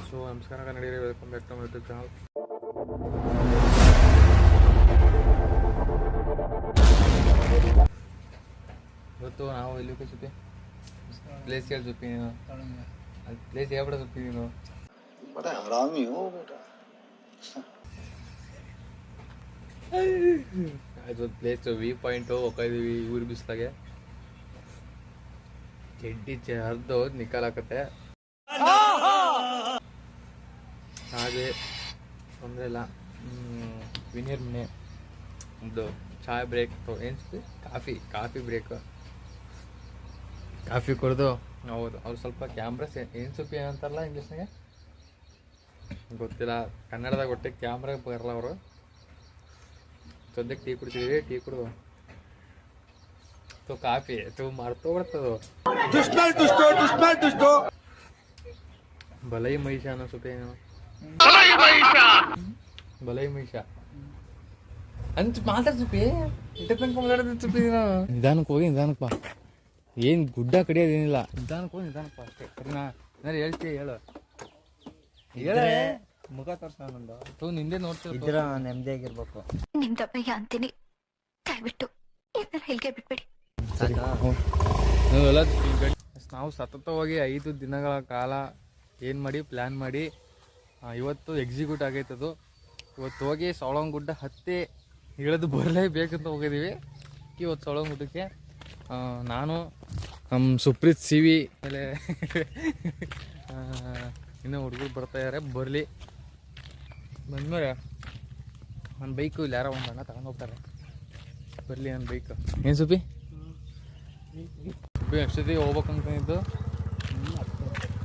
So ನಮಸ್ಕಾರ ಕನ್ನಡಿಗರೇ, welcome back to my YouTube channel. ಇವತ್ತು ನಾವು ಎಲ್ಲಿ ಸುತ್ತಿ ಪ್ಲೇಸ್ ಹೇಳಿ ಸುತ್ತಿ ನೀನು ಅದು ಪ್ಲೇಸ್ ಹೇಳ್ಬಿಡ ಸುತ್ತಿ ನೀನು ಆರಾಮಿ ಅದೊಂದು ಪ್ಲೇಸ್ ವ್ಯೂ ಪಾಯಿಂಟು ಹೋಗ್ತಾಯಿದ್ದೀವಿ. ಊರು ಬಿಸ್ಲಾಗೆ ಚೆಡ್ಡಿ ಹರಿದು ನಿಕ್ಕಲ್ ಹಾಕತ್ತೆ. ಹಾಗೆ ತೊಂದರೆ ಇಲ್ಲ. ವಿನಿಯರ್ ಮನೆ ಒಂದು ಚಾಯ್ ಬ್ರೇಕ್ ಏನು ಕಾಫಿ ಬ್ರೇಕ್. ಕಾಫಿ ಕುಡಿದು ಹೌದು ಅವ್ರು ಸ್ವಲ್ಪ ಕ್ಯಾಮ್ರಾ ಏನು ಸ್ವಲ್ಪ ಏನಂತಾರಲ್ಲ ಇಂಗ್ಲೀಷ್ನಾಗೆ ಗೊತ್ತಿಲ್ಲ, ಕನ್ನಡದಾಗ ಒಟ್ಟೆ ಕ್ಯಾಮ್ರಾ ಬರಲ್ಲ ಅವರು. ಸದ್ಯಕ್ಕೆ ಟೀ ಕುಡ್ತಿದ್ದೀವಿ. ಟೀ ಕುಡಿದು ಕಾಫಿ ಮರ್ತೋಗ್ಬಿಡ್ತದು. ಬಲೈ ಮಹಿಷ ಅನ್ನೋ ಸ್ವಲ್ಪ ಏನು ಬಲೈ ಮಹಿಷ ಅಂತ ಮಾತಾಡ್ ಸುಪ್ಪಿ ಸುಪ್ಪಿ ನಿಧಾನಕ್ಕೆ ಹೋಗಿ ನಿಧಾನಕ್ಕೆ ಬಾ. ಏನು ಗುಡ್ಡ ಕಡಿಯೋದೇನಿಲ್ಲ, ನಿಧಾನಕ್ಕೆ ಹೋಗಿ ನಿಧಾನಕ್ಕೆ ಬಾ ಅಷ್ಟೇ. ಸರಿನಾ? ಏನಾರು ಹೇಳ್ತೀಯ ಹೇಳು. ಹೇಳೇ ಮುಖ ತೋರ್ಸ ನಿಂದೆ ನೋಡ್ತಿರ ನೆಮ್ಮದಿಯಾಗಿರ್ಬೇಕು. ನಿಮ್ದಪ್ಪಯ್ಯ ಅಂತೀನಿ, ದಯವಿಟ್ಟು ಹೇಳಿಕೆ ಬಿಟ್ಬಿಡಿ. ನಾವೆಲ್ಲ ನಾವು ಸತತವಾಗಿ 5 ದಿನಗಳ ಕಾಲ ಏನು ಮಾಡಿ ಪ್ಲ್ಯಾನ್ ಮಾಡಿ ಇವತ್ತು ಎಕ್ಸಿಕ್ಯೂಟ್ ಆಗೈತದು. ಇವತ್ತು ಹೋಗಿ ಸವಳಂಗ ಗುಡ್ಡ ಹತ್ತಿ ಇಳಿದು ಬರಲೇಬೇಕಂತ ಹೋಗಿದ್ದೀವಿ. ಇವತ್ತು ಸವಳಂಗ ಗುಡ್ಡಕ್ಕೆ ನಾನು ನಮ್ಮ ಸುಪ್ರೀತ್ ಸಿವಿ ಆಮೇಲೆ ಇನ್ನೂ ಹುಡುಗರು ಬರ್ತಾಯಿದ್ದಾರೆ. ಬರಲಿ ಬಂದ್ಮೇಲೆ ನನ್ನ ಬೈಕು ಇಲ್ಲಿ ಯಾರೋ ಒಂದು ಅಣ್ಣ ತಗೊಂಡು ಹೋಗ್ತಾರೆ. ಬರಲಿ ನನ್ನ ಬೈಕು. ಏನು ಸುಪ್ಪಿ ಎಷ್ಟೊತ್ತಿಗೆ ಹೋಗ್ಬೇಕು ಅಂದ್ಕೊಂಡಿದ್ದು?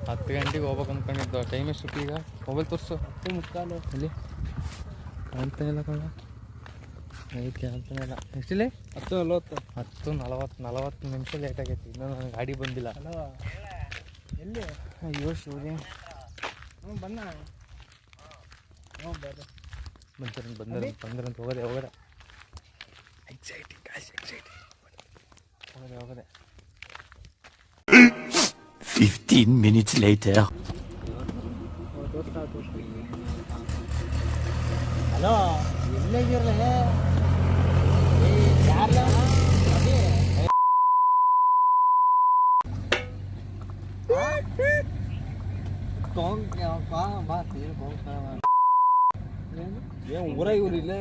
10 ಗಂಟೆಗೆ ಹೋಗ್ಬೇಕು ಅಂದ್ಕೊಂಡಿದ್ದು. ಟೈಮ್ ಎಷ್ಟು ಈಗ? ಮೊಬೈಲ್ ತೋರಿಸು. 10:45 ಇಲ್ಲಿ ಕಾಣ್ತಾ ಇಲ್ಲ ಕಣ. ಕಾಣ್ತಾನೆ ಇಲ್ಲ. ಎಷ್ಟಿಲ್ಲ? 10:40 ನಿಮಿಷ ಲೇಟ್ ಆಗೈತಿ. ಇನ್ನೂ ನನಗೆ ಗಾಡಿ ಬಂದಿಲ್ಲ. ಎಲ್ಲಿ? ಅಯ್ಯೋ ಶಿವರೇ. ಬಂದ್ರಂತ ಹೋಗದೆ ಎಕ್ಸೈಟಿಂಗ್ ಹೋಗದೆ 15 minutes later. ಹಲೋ, ಎಲ್ಲೇಗಿರ್ಲೆ? ಯಾರ್ಲ? ಊರ ಇವ್ರು ಇಲ್ಲೇ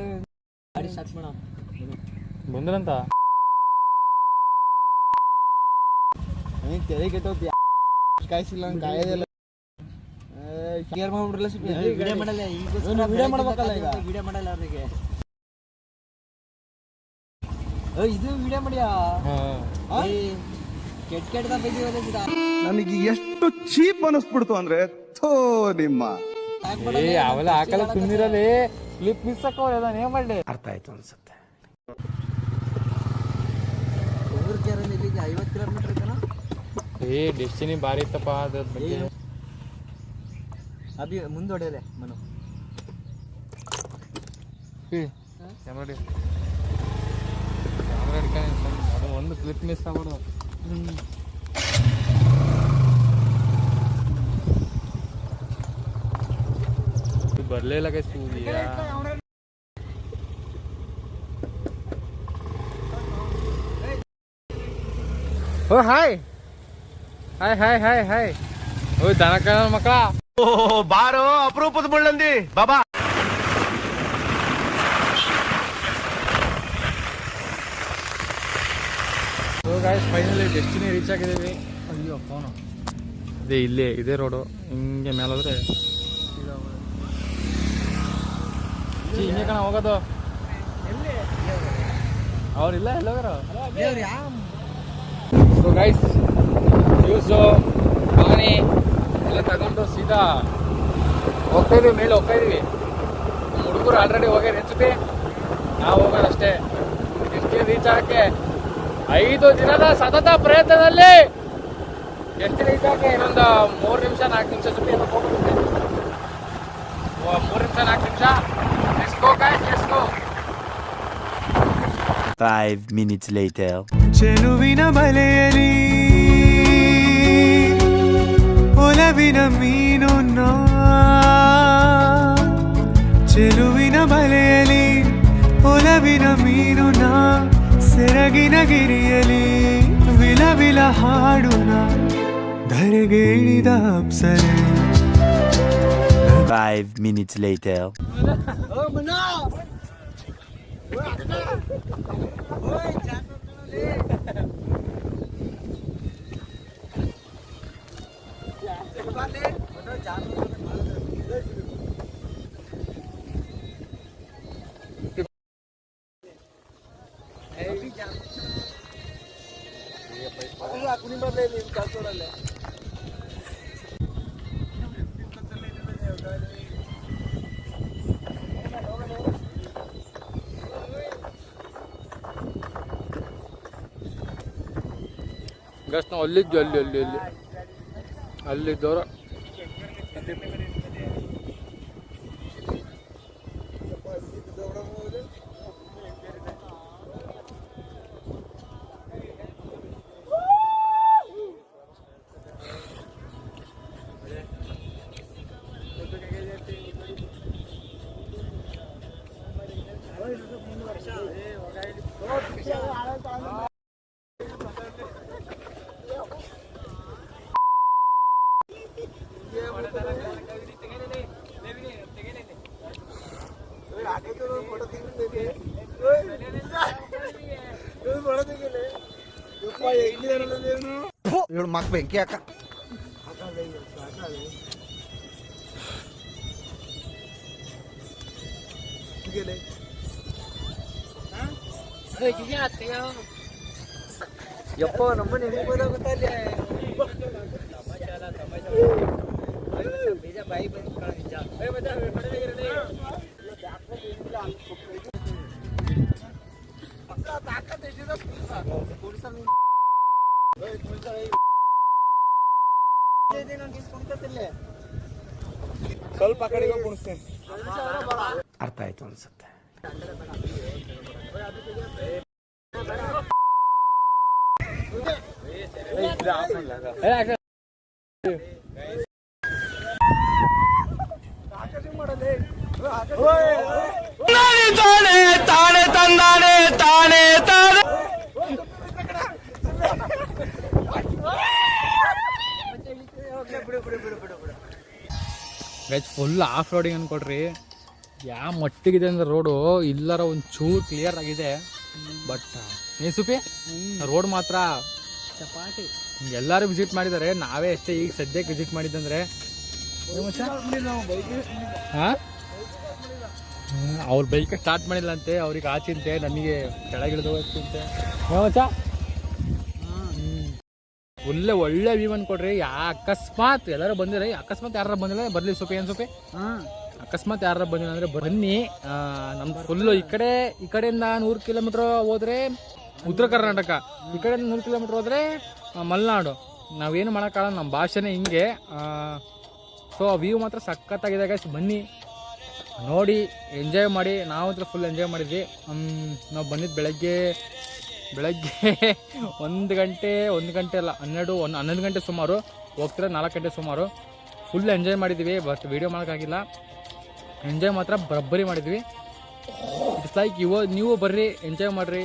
ಗಾಡಿ ಸ್ಟಾರ್ಟ್ ಮಾಡ ಬಂದ್ರಂತ ತೆರೆ ಕೆಟ್ಟೋತಿ. ಕಾಯಿಸಿಲ್ಲ ಕಾಯೋದಿಲ್ಲ. ಶೇರ್ ಮಾಡ್ಬಿಡ್ರಲ್ಲ. ವಿಡಿಯೋ ಮಾಡಲ್ಲ. ಈಗ ವಿಡಿಯೋ ಮಾಡ್ಬೇಕಲ್ಲ. ಈಗ ವಿಡಿಯೋ ಮಾಡಲ್ಲ ಅವ್ರಿಗೆ. ಇದು ವಿಡಿಯೋ ಮಾಡಿಯಾ? ಕೆಟ್ಟದ ಬೈದಿವಲ್ಲ. ನನಗೆ ಎಷ್ಟು ಚೀಪ್ ಅನಿಸ್ಬಿಡ್ತು ಅಂದ್ರೆ ಥೋ ನಿಮ್ಮ ಅವೆಲ್ಲ ಹಾಕಲ್ಲ ಕುಂದಿರಲಿ. ಕ್ಲಿಪ್ ಮಿಸ್ ಹಾಕೋಲ್ಲ. ಏನ್ ಮಾಡ್ಲಿ? ಅರ್ಥ ಆಯ್ತು ಅನ್ಸುತ್ತೆ. 50 ಕಿಲೋಮೀಟರ್ ಕಣ. ಡೆಸ್ಟಿನಿ ಭಾರಿ ಇತ್ತಪ್ಪ. ಅದ್ರ ಬಗ್ಗೆ ಅಭಿ ಮುಂದೊಡೆಯಲೆ ಮನು ಕ್ಯಾಮ್ರಾ ಹಿಡ್ಕೊಂಡು ಅದು ಒಂದು ಕ್ಲಿಪ್ ಮಿಸ್ ಆಗ್ಬಿಡು. ಬರಲೇ ಇಲ್ಲ ಕೈ ಸೂರ್ಯ. Oh hi hi hi hi hi. ಓ ದನಕ ಮಕ್ಕಳ ಬಾರೋ ಅಪರೂಪದ ಮುಳ್ಳಂದಿ ಬಾಬಾ. So guys, finally destiny reach ಆಗಿದ್ದೀವಿ. ಅಯ್ಯೋ ಫೋನು ಇದೇ ರೋಡು. ಹಿಂಗೆ ಮೇಲೋದ್ರೆ ಹಿಂಗೆ ಕಣ ಹೋಗೋದು. ಅವ್ರಿಲ್ಲ ಎಲ್ಲೋಗಾರ. ಸೊ ಗೈಸ್, ಜ್ಯೂಸು ಪಾನಿ ಎಲ್ಲ ತಗೊಂಡು ಸೀದಾ ಹೋಗ್ತಾಯಿದ್ದೀವಿ. ಮೇಲೆ ಹೋಗ್ತಾಯಿದ್ದೀವಿ. ನಮ್ಮ ಹುಡುಗರು ಆಲ್ರೆಡಿ ಹೋಗ್ಯಾರ. ಹೆಚ್ಚುತ್ತೆ ನಾವು ಹೋಗೋದಷ್ಟೇ. ಎಷ್ಟು ರೀಚ್ ಆಗಕ್ಕೆ 5 ದಿನದ ಸತತ ಪ್ರಯತ್ನದಲ್ಲಿ ಎಷ್ಟು ರೀಚ್ ಆಗಕ್ಕೆ ಇನ್ನೊಂದು 3 ನಿಮಿಷ 4 ನಿಮಿಷ ಸುಟ್ಟಿ ಎಲ್ಲ ಹೋಗುತ್ತೆ. 3 ನಿಮಿಷ 4 ನಿಮಿಷ. Let's go guys, let's go. 5 minutes later. ಚೆಲುವಿನ ಬಲೆಯಲಿ ಒಲವಿನ ಮೀನು ನಾ ನೀಲಗಿರಿಯಲಿ ವಿಲ ವಿಲ ಹಾಡುನ ಧರೆಗೆ ಇಳಿದ ಅಪ್ಸರೆ 5 minutes later. ಗಸ್ ನಾವು ಅಲ್ಲಿದ್ದು ಅಲ್ಲಿದ್ದವ್ರು ಇವಳು ಮಕ್ ಬೆಂಕಿ ಹಾಕ ಯಪ್ಪ ನಮ್ಮನೆ ಹೆಂಗ್ ಗೊತ್ತಾಗುತ್ತೆ ಬಾಯಿ ಬಂದು ಸ್ವಲ್ಪ ಕಡೆಗೆ ಕುಣಿಸ್ತೇನೆ ಅರ್ಥ ಆಯ್ತು ಅನ್ಸುತ್ತೆ. ತಾನೆ ತಂದಾನೆ ತಾನೆ ತಾನೆ ಗೈಸ್ ಫುಲ್ ಆಫ್ ರೋಡಿಂಗ್ ಅನ್ಕೊಡ್ರಿ. ಯಾವ ಮಟ್ಟಿಗಿದೆ ಅಂದ್ರೆ ರೋಡು ಇಲ್ಲರ ಒಂದು ಚೂರು ಕ್ಲಿಯರ್ ಆಗಿದೆ. ಬಟ್ ಸುಪಿ ರೋಡ್ ಮಾತ್ರ ಚಪಾಟಿ. ಎಲ್ಲರೂ ವಿಸಿಟ್ ಮಾಡಿದ್ದಾರೆ, ನಾವೇ ಅಷ್ಟೇ ಈಗ ಸದ್ಯಕ್ಕೆ ವಿಸಿಟ್ ಮಾಡಿದ್ದಂದ್ರೆ ಅವ್ರ ಬೈಕ್ ಸ್ಟಾರ್ಟ್ ಮಾಡಿಲ್ಲ ಅಂತೆ, ಅವ್ರಿಗೆ ಆಚಿಂತೆ, ನಮಗೆ ಕೆಳಗಿಳಿದು ಹೋಗ್ತಿಂತೆ. ಒಳ್ಳೆ ಒಳ್ಳೆ ವ್ಯೂ ಅನ್ಕೊಡ್ರಿ. ಅಕಸ್ಮಾತ್ ಎಲ್ಲರೂ ಬಂದಿರ, ಅಕಸ್ಮಾತ್ ಯಾರು ಬಂದಿಲ್ಲ ಬರ್ಲಿ ಸೊಪ್ಪೆ ಏನು ಸೊಪ್ಪೆ ಅಕಸ್ಮಾತ್ ಯಾರು ಬಂದಿಲ್ಲ ಅಂದ್ರೆ ಬನ್ನಿ. ನಮ್ದು ಫುಲ್ಲು ಈ ಕಡೆಯಿಂದ 100 ಕಿಲೋಮೀಟರ್ ಹೋದ್ರೆ ಉತ್ತರ ಕರ್ನಾಟಕ, ಈ ಕಡೆಯಿಂದ 100 ಕಿಲೋಮೀಟರ್ ಹೋದ್ರೆ ಮಲೆನಾಡು. ನಾವೇನು ಮಾಡೋಕ್ಕಾಗಲ್ಲ, ನಮ್ಮ ಭಾಷೆನೇ ಹಿಂಗೆ. ಸೊ ವ್ಯೂ ಮಾತ್ರ ಸಖತ್ತಾಗಿದೆ ಗೈಸ್, ಬನ್ನಿ ನೋಡಿ ಎಂಜಾಯ್ ಮಾಡಿ. ನಾವಂತೂ ಫುಲ್ ಎಂಜಾಯ್ ಮಾಡಿದ್ವಿ. ನಾವು ಬಂದಿದ್ದು ಬೆಳಗ್ಗೆ 1 ಗಂಟೆ ಅಲ್ಲ 11 ಗಂಟೆ ಸುಮಾರು, ಹೋಗ್ತಿರೋ 4 ಗಂಟೆ ಸುಮಾರು. ಫುಲ್ ಎಂಜಾಯ್ ಮಾಡಿದ್ವಿ. ಬಟ್ ವೀಡಿಯೋ ಮಾಡೋಕ್ಕಾಗಿಲ್ಲ, ಎಂಜಾಯ್ ಮಾತ್ರ ಬರೋಬ್ಬರಿ ಮಾಡಿದ್ವಿ. ಇಟ್ಸ್ ಲೈಕ್ ನೀವು ಬರ್ರಿ ಎಂಜಾಯ್ ಮಾಡಿರಿ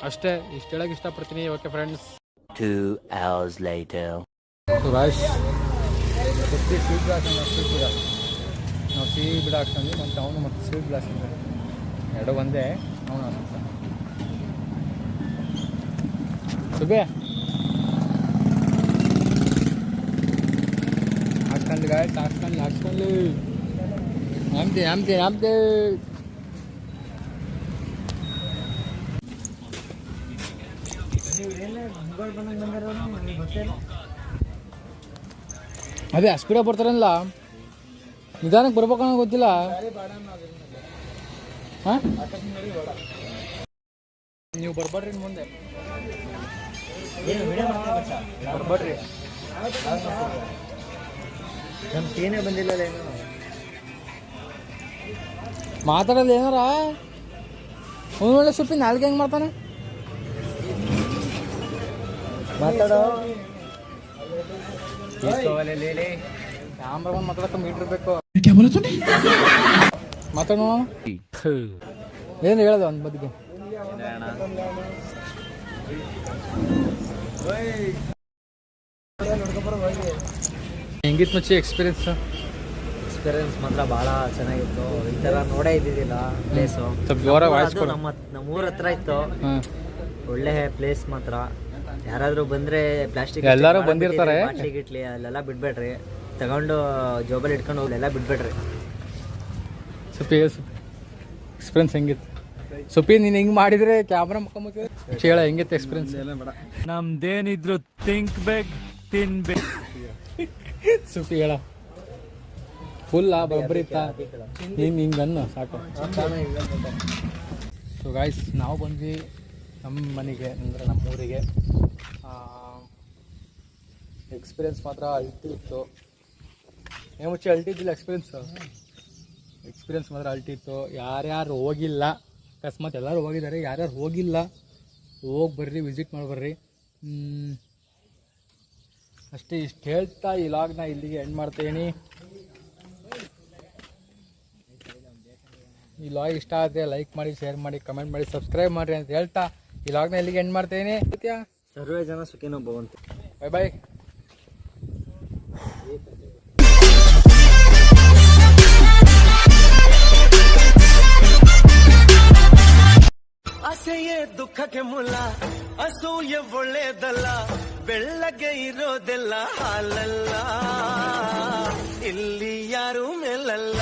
ಅಷ್ಟೇ, ಇಷ್ಟು ಹೇಳಕ್ಕೆ ಇಷ್ಟಪಡ್ತೀನಿ. Okay friends, 2 hours later. Suresh sweet glass ನಾವು ಸಿಹಿ ಬಿಡ ಹಾಕ್ಸಂದ್ವಿ, ಮತ್ತು ಅವನು ಮತ್ತು ಸ್ವೀಟ್ ಗ್ಲಾಸ್ ಅಂತ ಎರಡು ಒಂದೇ. ಅವನು ಸುಬೆ ಹಾಕ್ಸ್ಕೊಂಡು ಗಾಯ್ಸ್, ಹಾಕ್ಸ್ಕೊಂಡು ಆಮ್ತೆ ಅದೇ ಸ್ಪೀಡಾಗಿ ಬರ್ತಾರಲ್ಲ, ನಿಧಾನಕ್ಕೆ ಬರ್ಬೇಕನ್ನೋ ಗೊತ್ತಿಲ್ಲ. ಹಾಂ ನೀವು ಬರ್ಬೇಡ್ರಿ ಮುಂದೆ, ಬರ್ಬೇಡ್ರಿ. ನಮ್ಮ ಟೀನೇ ಬಂದಿಲ್ಲ ಏನು ಮಾತಾಡೋದು ಏನಾರ ಒಂದು ವೇಳೆ ಸೊಪ್ಪಿ ನಾಲ್ಗೆ ಹೆಂಗೆ ಮಾಡ್ತಾನೆ ಮಾತಾಡೋ ಕ್ಯಾಮ್ರಾ ಬಂದು ಮಾತಾಡಕ್ಕೆ ಮೀಟ್ರ್ ಬೇಕು. ಮಾತಾಡೋ ಏನು ಹೇಳೋದು ಒಂದು ಬದಿಗೆ ಹೆಂಗಿತ್ತು ಮಚ್ಚಿ ಎಕ್ಸ್ಪೀರಿಯನ್ಸ್ ಮಾತ್ರ ಭಾಳ ಚೆನ್ನಾಗಿತ್ತು. ಈ ಥರ ನೋಡೇ ಇದ್ದಿದ್ದಿಲ್ಲ ಪ್ಲೇಸು. ಸ್ವಲ್ಪ ಜೋರಾಗಿ ವಾಯ್ಸ್ ಕೊಡು. ನಮ್ಮ ಊರ ಹತ್ರ ಇತ್ತು. ಹಾಂ ಒಳ್ಳೆ ಪ್ಲೇಸ್ ಮಾತ್ರ. ಯಾರಾದರೂ ಬಂದರೆ ಪ್ಲಾಸ್ಟಿಕ್ ಎಲ್ಲರೂ ಬಂದಿರ್ತಾರೆ. ಬಾಟ್ಲಿ ಗಿಟ್ಲಿ ಅಲ್ಲೆಲ್ಲ ಬಿಡ್ಬೇಡ್ರಿ, ತಗೊಂಡು ಜೋಬಲ್ಲಿ ಇಟ್ಕೊಂಡು ಹೋಗಿ ಎಲ್ಲ ಬಿಡ್ಬೇಡ್ರಿ. ಸುಪ್ಪಿ ಎಕ್ಸ್ಪೀರಿಯನ್ಸ್ ಹೆಂಗಿತ್ತು? ಸುಪ್ಪಿ ನೀನು ಹಿಂಗೆ ಮಾಡಿದರೆ ಕ್ಯಾಮ್ರಾ ಮುಖಾಮುಖಿ ಹೇಳ ಹೆಂಗಿತ್ತು ಎಕ್ಸ್ಪೀರಿಯನ್ಸ್? ನಮ್ದೇನಿದ್ರು ಥಿಂಕ್ ಬೇಕ್ ತಿನ್ಬೇಕು. ಸುಪ್ಪಿ ಹೇಳ ಫುಲ್ಲಾ ಬಬ್ಬರಿ ಇತ್ತಾ? ನೀನು ಹಿಂಗೆ ಅನ್ನು ಸಾಕು. ಸೊ ಗಾಯ್ಸ್, ನಾವು ಬಂದ್ವಿ ನಮ್ಮ ಮನೆಗೆ, ಅಂದರೆ ನಮ್ಮೂರಿಗೆ. ಎಕ್ಸ್ಪೀರಿಯನ್ಸ್ ಮಾತ್ರ ಅಲ್ಟಿ ಇತ್ತು. ಏನು ಮುಚ್ಚಿ ಅಲ್ಟಿ ಇದ್ದಿಲ್ಲ ಎಕ್ಸ್ಪೀರಿಯನ್ಸ್ ಮಾತ್ರ ಅಲ್ಟಿ ಇತ್ತು. ಯಾರ್ಯಾರು ಹೋಗಿಲ್ಲ, ಅಕಸ್ಮಾತ್ ಎಲ್ಲರೂ ಹೋಗಿದ್ದಾರೆ, ಯಾರ್ಯಾರು ಹೋಗಿಲ್ಲ ಹೋಗಿ ಬರ್ರಿ, ವಿಸಿಟ್ ಮಾಡಿ ಬರ್ರಿ. ಅಷ್ಟೇ, ಇಷ್ಟು ಹೇಳ್ತಾ ಈ ಲಾಗ್ನ ಇಲ್ಲಿಗೆ ಎಂಡ್ ಮಾಡ್ತೀನಿ. ಈ ಲಾಗ್ ಇಷ್ಟ ಆದರೆ ಲೈಕ್ ಮಾಡಿ, ಶೇರ್ ಮಾಡಿ, ಕಮೆಂಟ್ ಮಾಡಿ, ಸಬ್ಸ್ಕ್ರೈಬ್ ಮಾಡಿರಿ ಅಂತ ಹೇಳ್ತಾ ಈ ಲಾಗ್ನ ಇಲ್ಲಿಗೆ ಎಂಡ್ ಮಾಡ್ತೀನಿ. ಸರ್ವೇ ಜನ ಸುಖಿನೋ ಭವಂತು. ಬಾಯ್ ಬಾಯ್. ಆಸೆಯೇ ದುಃಖಕ್ಕೆ ಮೂಲ, ಅಸೂಯೆ ಒಳ್ಳೆಯದಲ್ಲ, ಬೆಳ್ಳಗೆ ಇರೋದೆಲ್ಲ ಹಾಲಲ್ಲ, ಇಲ್ಲಿ ಯಾರು ಮೇಲಲ್ಲ.